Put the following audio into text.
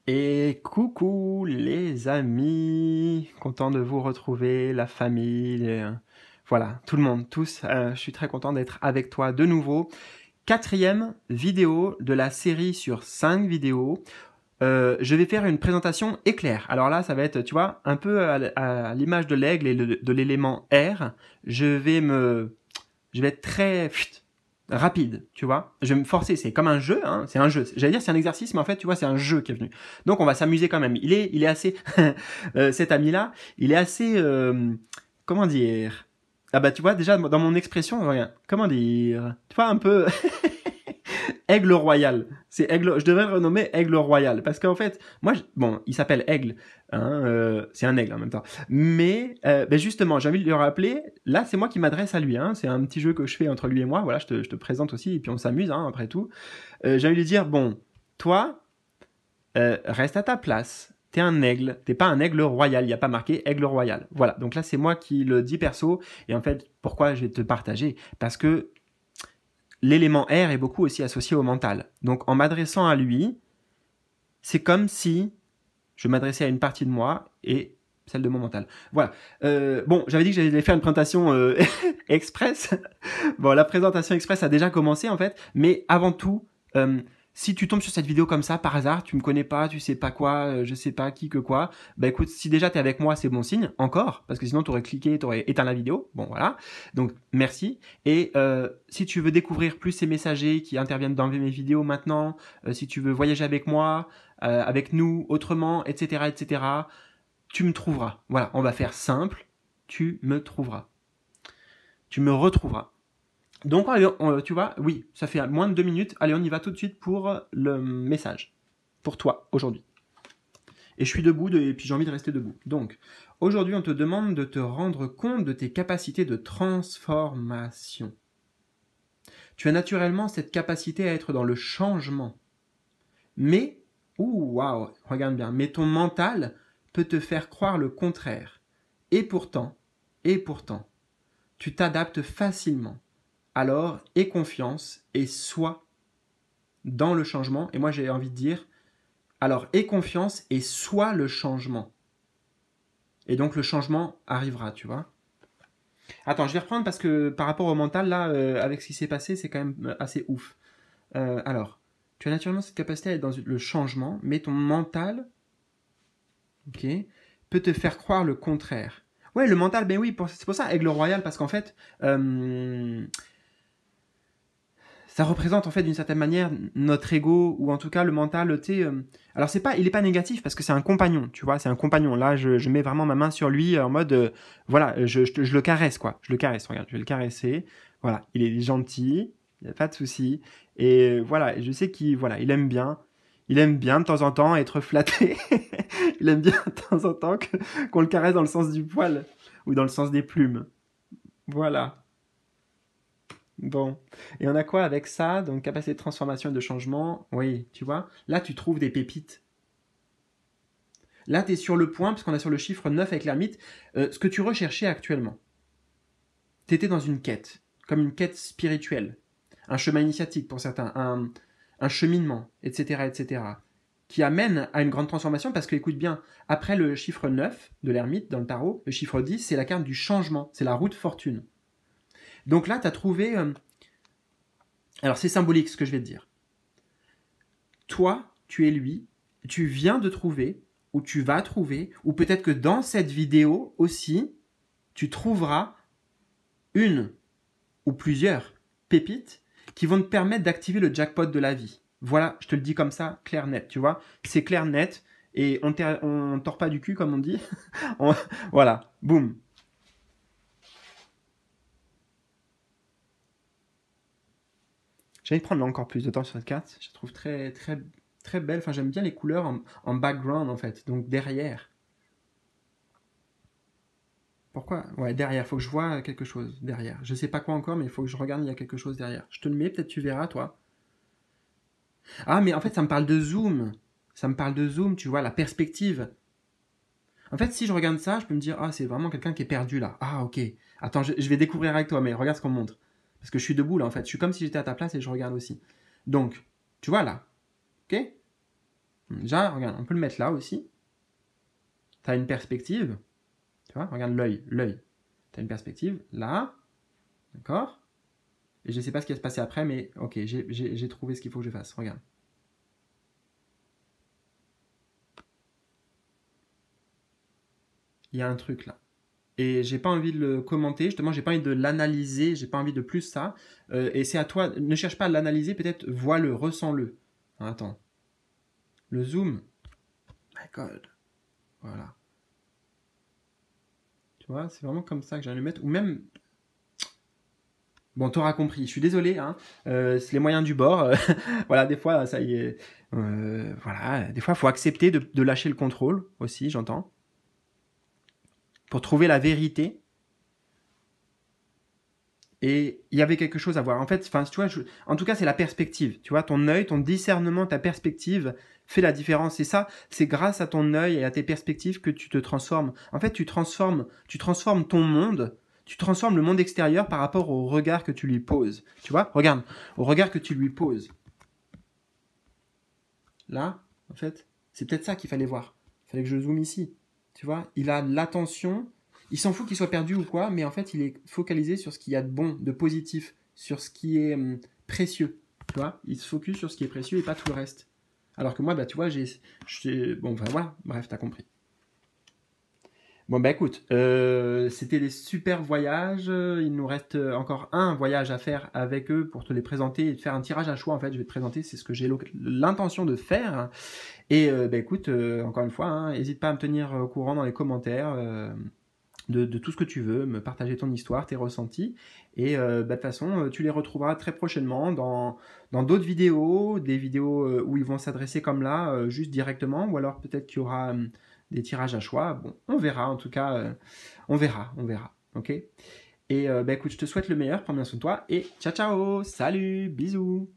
Et coucou les amis, content de vous retrouver, la famille, voilà, tout le monde, tous, je suis très content d'être avec toi de nouveau. Quatrième vidéo de la série sur 5 vidéos. Je vais faire une présentation éclair. Alors là, ça va être, tu vois, un peu à l'image de l'aigle et de l'élément R. Je vais être très rapide, tu vois. Je vais me forcer, c'est comme un jeu, hein, c'est un jeu. J'allais dire c'est un exercice, mais en fait, tu vois, c'est un jeu qui est venu. Donc on va s'amuser quand même. Il est assez, cet ami-là, il est assez, comment dire. Ah bah tu vois déjà dans mon expression, regarde, comment dire, tu vois un peu Aigle Royal. C'est Aigle, je devrais le renommer Aigle Royal parce qu'en fait, moi, bon, il s'appelle Aigle, hein, c'est un aigle en même temps. Mais ben justement, j'ai envie de lui rappeler. Là, c'est moi qui m'adresse à lui. Hein, c'est un petit jeu que je fais entre lui et moi. Voilà, je te présente aussi et puis on s'amuse. Hein, après tout, j'ai envie de lui dire bon, toi, reste à ta place. T'es un aigle, t'es pas un aigle royal, il n'y a pas marqué aigle royal. Voilà, donc là c'est moi qui le dis perso, et en fait, pourquoi je vais te partager? Parce que l'élément R est beaucoup aussi associé au mental. Donc en m'adressant à lui, c'est comme si je m'adressais à une partie de moi et celle de mon mental. Voilà. Bon, j'avais dit que j'allais faire une présentation express. Bon, la présentation express a déjà commencé en fait, mais avant tout, si tu tombes sur cette vidéo comme ça par hasard, tu me connais pas, tu sais pas quoi, je sais pas qui que quoi, bah écoute, si déjà t'es avec moi, c'est bon signe, encore, parce que sinon t'aurais cliqué, t'aurais éteint la vidéo, bon voilà, donc merci, et si tu veux découvrir plus ces messagers qui interviennent dans mes vidéos maintenant, si tu veux voyager avec moi, avec nous, autrement, etc., etc., tu me trouveras, voilà, on va faire simple, tu me trouveras, tu me retrouveras. Donc, allez, tu vois, oui, ça fait moins de 2 minutes. Allez, on y va tout de suite pour le message. Pour toi, aujourd'hui. Et je suis debout, et puis j'ai envie de rester debout. Donc, aujourd'hui, on te demande de te rendre compte de tes capacités de transformation. Tu as naturellement cette capacité à être dans le changement. Mais, waouh, regarde bien, mais ton mental peut te faire croire le contraire. Et pourtant, tu t'adaptes facilement. Alors, aie confiance et sois dans le changement. Et moi, j'ai envie de dire, alors aie confiance et sois le changement. Et donc, le changement arrivera, tu vois. Attends, je vais reprendre parce que par rapport au mental, là, avec ce qui s'est passé, c'est quand même assez ouf. Alors, tu as naturellement cette capacité à être dans le changement, mais ton mental, ok, peut te faire croire le contraire. Ouais, le mental, ben oui, c'est pour ça, Aigle Royal, parce qu'en fait, ça représente en fait d'une certaine manière notre ego ou en tout cas le mental. Alors c'est pas, il est pas négatif parce que c'est un compagnon, tu vois, c'est un compagnon. Là, je mets vraiment ma main sur lui en mode, voilà, je le caresse quoi, je le caresse. Regarde, je vais le caresser. Voilà, il est gentil, il y a pas de souci. Et voilà, je sais qu'il, voilà, il aime bien. Il aime bien de temps en temps être flatté. Il aime bien de temps en temps qu'on le caresse dans le sens du poil ou dans le sens des plumes. Voilà. Bon. Et on a quoi avec ça? Donc, capacité de transformation et de changement. Oui, tu vois. Là, tu trouves des pépites. Là, tu es sur le point, parce qu'on a sur le chiffre 9 avec l'ermite, ce que tu recherchais actuellement. Tu étais dans une quête, comme une quête spirituelle. Un chemin initiatique pour certains, un cheminement, etc., etc., qui amène à une grande transformation, parce que, écoute bien, après le chiffre 9 de l'ermite dans le tarot, le chiffre 10, c'est la carte du changement, c'est la roue de fortune. Donc là, tu as trouvé... alors, c'est symbolique ce que je vais te dire. Toi, tu es lui, tu viens de trouver, ou tu vas trouver, ou peut-être que dans cette vidéo aussi, tu trouveras une ou plusieurs pépites qui vont te permettre d'activer le jackpot de la vie. Voilà, je te le dis comme ça, clair net, tu vois. C'est clair net, et on tord pas du cul, comme on dit. Voilà, boum. J'ai envie de prendre encore plus de temps sur cette carte. Je la trouve très, très, très belle. Enfin, j'aime bien les couleurs en background, en fait. Donc, derrière. Pourquoi? Ouais, derrière, faut que je vois quelque chose derrière. Je sais pas quoi encore, mais il faut que je regarde, il y a quelque chose derrière. Je te le mets, peut-être tu verras, toi. Ah, mais en fait, ça me parle de zoom. Ça me parle de zoom, tu vois, la perspective. En fait, si je regarde ça, je peux me dire, ah, c'est vraiment quelqu'un qui est perdu là. Ah, ok. Attends, je vais découvrir avec toi, mais regarde ce qu'on me montre. Parce que je suis debout là, en fait. Je suis comme si j'étais à ta place et je regarde aussi. Donc, tu vois là. Ok? Déjà, regarde, on peut le mettre là aussi. Tu as une perspective. Tu vois, regarde l'œil. Tu as une perspective là. D'accord? Et je ne sais pas ce qui va se passer après, mais ok, j'ai trouvé ce qu'il faut que je fasse. Regarde. Il y a un truc là. Et j'ai pas envie de le commenter, justement, j'ai pas envie de l'analyser, j'ai pas envie de plus ça. Et c'est à toi, ne cherche pas à l'analyser, peut-être vois-le, ressens-le. Attends. Le zoom. My God. Voilà. Tu vois, c'est vraiment comme ça que j'ai envie de le mettre. Ou même. Bon, t'auras compris. Je suis désolé, hein. C'est les moyens du bord. Voilà, des fois, ça y est. Voilà, des fois, il faut accepter de lâcher le contrôle aussi, j'entends. Pour trouver la vérité. Et il y avait quelque chose à voir. En fait, tu vois, en tout cas, c'est la perspective. Tu vois, ton œil, ton discernement, ta perspective fait la différence. Et ça, c'est grâce à ton œil et à tes perspectives que tu te transformes. En fait, tu transformes ton monde, tu transformes le monde extérieur par rapport au regard que tu lui poses. Tu vois, regarde, au regard que tu lui poses. Là, en fait, c'est peut-être ça qu'il fallait voir. Il fallait que je zoome ici. Tu vois, il a l'attention. Il s'en fout qu'il soit perdu ou quoi, mais en fait, il est focalisé sur ce qu'il y a de bon, de positif, sur ce qui est précieux. Tu vois, il se focus sur ce qui est précieux et pas tout le reste. Alors que moi, bah, tu vois, bon, enfin, voilà, bref, t'as compris. Bon, bah écoute, c'était des super voyages. Il nous reste encore un voyage à faire avec eux pour te les présenter et te faire un tirage à choix. En fait, je vais te présenter, c'est ce que j'ai l'intention de faire. Et bah écoute, encore une fois, n'hésite pas à me tenir au courant dans les commentaires. De tout ce que tu veux, me partager ton histoire, tes ressentis. Et de toute façon, tu les retrouveras très prochainement dans d'autres vidéos, des vidéos où ils vont s'adresser comme là, juste directement, ou alors peut-être qu'il y aura des tirages à choix. Bon, on verra, en tout cas, on verra. Ok? Et écoute, je te souhaite le meilleur, prends bien soin de toi, et ciao ciao, salut, bisous.